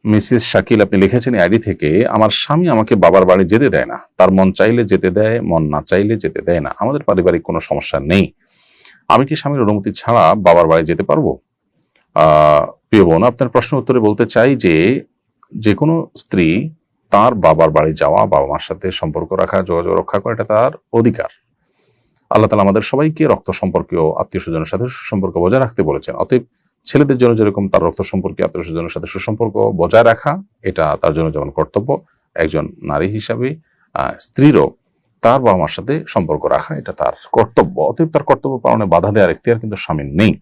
Mrs Shakil আপনি লিখেছেন ID থেকে, আমার স্বামী আমাকে বাবার বাড়ি যেতে দেয় না, তার মন চাইলে যেতে দেয়, মন না চাইলে যেতে দেয় না, আমাদের পারিবারিক কোনো সমস্যা নেই, আমি কি স্বামীর অনুমতি ছাড়া বাবার বাড়ি যেতে পারবো? প্রিয় বোন, আপনার প্রশ্ন উত্তরে বলতে চাই যে যে কোনো স্ত্রী তার বাবার বাড়ি যাওয়া, বাবা মার সাথে সম্পর্ক রাখা, যোগাযোগ রক্ষা করা, এটা তার অধিকার। আল্লাহ তাআলা আমাদের সবাইকে রক্ত সম্পর্কীয় আত্মীয় স্বজনের সাথে সুসম্পর্ক বজায় রাখতে বলেছেন। অতএব ছেলেদের জন্য যেরকম তার রক্ত সম্পর্কীয় আত্মীয় স্বজনের সাথে সুসম্পর্ক বজায় রাখা, এটা তার জন্য যেমন কর্তব্য, একজন নারী হিসাবে স্ত্রীরও তার বাবা মার সাথে সম্পর্ক রাখা এটা তার কর্তব্য। অতএব তার কর্তব্য পালনে বাধা দেওয়ার এখতিয়ার কিন্তু স্বামীর নেই।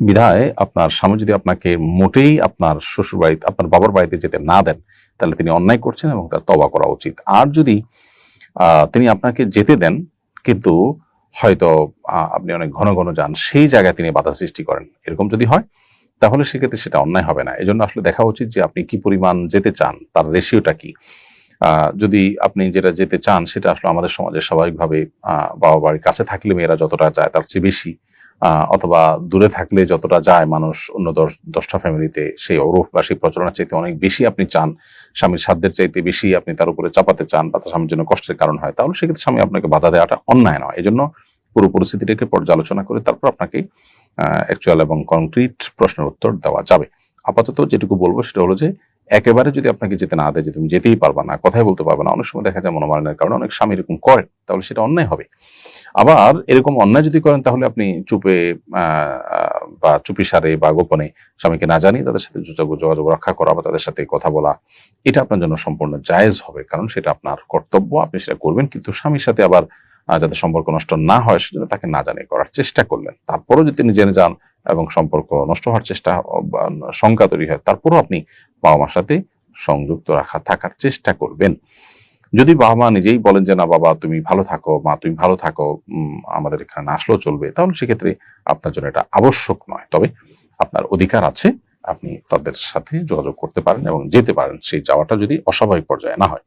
বিধায় আপনার স্বামী যদি আপনাকে মোটেই আপনার শ্বশুর বাড়িতে, আপনার বাবার বাড়িতে যেতে না দেন, তাহলে তিনি অন্যায় করছেন এবং তার তওবা করা উচিত। আর যদি তিনি আপনাকে যেতে দেন কিন্তু হয়তো আপনি অনেক ঘন ঘন যান, সেই জায়গায় তিনি বাধা সৃষ্টি করেন, এরকম যদি হয় তাহলে সেক্ষেত্রে সেটা অন্যায় হবে না। এজন্য আসলে দেখা উচিত যে আপনি কি পরিমাণ যেতে চান, তার রেশিওটা কি। যদি আপনি যেটা যেতে চান সেটা আসলে আমাদের সমাজে স্বাভাবিকভাবে বাবা বাড়ির কাছে থাকলে মেয়েরা যতটা যায় তার চেয়ে বেশি, অথবা দূরে থাকলে যতটা যায় মানুষ অন্য 10টা ফ্যামিলিতে, সেই ওরফ বা সেই প্রচলনের চাইতে অনেক বেশি আপনি চান, স্বামীর সাধ্যের চাইতে বেশি আপনি তার উপরে চাপাতে চান বা তার স্বামীর জন্য কষ্টের কারণ হয়, তাহলে সেক্ষেত্রে স্বামী আপনাকে বাধা দেওয়াটা অন্যায় নয়। এজন্য পুরো পরিস্থিতিটাকে পর্যালোচনা করে তারপর আপনাকে অ্যাকচুয়াল এবং কনক্রিট প্রশ্নের উত্তর দেওয়া যাবে। আপাতত যেটুকু বলবো সেটা হলো যে একেবারে যদি আপনাকে যেতে না দেয়, যে তুমি যেতেই পারবা না, কথাই বলতে পারবে না, অনেক সময় দেখা যায় মনোমালিন্যের কারণে অনেক স্বামী এরকম করে, তাহলে সেটা অন্যায় হবে। আবার এরকম অন্যায় যদি করেন তাহলে আপনি চুপে বা চুপিসারে বা গোপনে স্বামীকে না জানিয়ে তাদের সাথে যোগাযোগ রক্ষা করা বা তাদের সাথে কথা বলা, এটা আপনার জন্য সম্পূর্ণ জায়েজ হবে, কারণ সেটা আপনার কর্তব্য, আপনি সেটা করবেন। কিন্তু স্বামীর সাথে আবার যাতে সম্পর্ক নষ্ট না হয় সেজন্য তাকে না জানিয়ে করার চেষ্টা করলেন। তারপরও যদি তিনি জেনে যান এবং সম্পর্ক নষ্ট হওয়ার চেষ্টা, শঙ্কা তৈরি হয়, তারপরও আপনি বাবা মার সাথে সংযুক্ত থাকার চেষ্টা করবেন। যদি বাবা মা নিজেই বলেন যে না বাবা তুমি ভালো থাকো, মা তুমি ভালো থাকো, আমাদের এখানে না আসলেও চলবে, তাহলে সেক্ষেত্রে আপনার জন্য এটা আবশ্যক নয়। তবে আপনার অধিকার আছে, আপনি তাদের সাথে যোগাযোগ করতে পারেন এবং যেতে পারেন, সেই যাওয়াটা যদি অস্বাভাবিক পর্যায়ে না হয়।